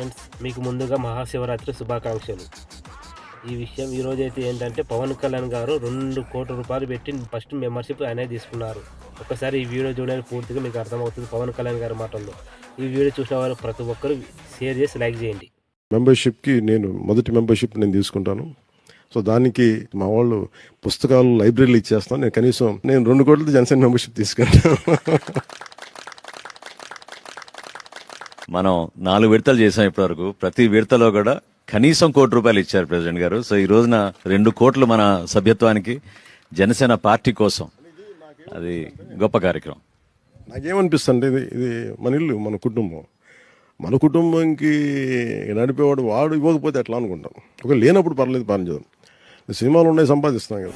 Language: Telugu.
ఫ్రెండ్స్, మీకు ముందుగా మహాశివరాత్రి శుభాకాంక్షలు. ఈ విషయం ఈరోజైతే ఏంటంటే పవన్ కళ్యాణ్ గారు 2 కోట్ల రూపాయలు పెట్టి ఫస్ట్ మెంబర్షిప్ ఆయనే తీసుకున్నారు. ఒకసారి ఈ వీడియో చూడండి, పూర్తిగా మీకు అర్థమవుతుంది పవన్ కళ్యాణ్ గారి మాటల్లో. ఈ వీడియో చూసిన వారు ప్రతి ఒక్కరు షేర్ చేసి లైక్ చేయండి. మెంబర్షిప్కి మొదటి మెంబర్షిప్ నేను తీసుకుంటాను. సో దానికి మా వాళ్ళు పుస్తకాలు లైబ్రరీలు ఇచ్చేస్తాను. నేను 2 కోట్లతో జనసేన మెంబర్షిప్ తీసుకుంటాను. మనం 4 విడతలు చేసాం ఇప్పటివరకు. ప్రతి విడతలో కూడా కనీసం ₹1 కోటి ఇచ్చారు ప్రెసిడెంట్ గారు. సో ఈ రోజున 2 కోట్లు మన సభ్యత్వానికి జనసేన పార్టీ కోసం, అది గొప్ప కార్యక్రమం. నాకేమనిపిస్తుంది, ఇది మన ఇల్లు, మన కుటుంబం. మన కుటుంబంకి నడిపేవాడు వాడు ఇవ్వకపోతే ఎట్లా అనుకుంటాం. ఒక లేనప్పుడు పర్లేదు, పని చేద్దాం. సినిమాలు ఉన్నాయి, సంపాదిస్తాం కదా.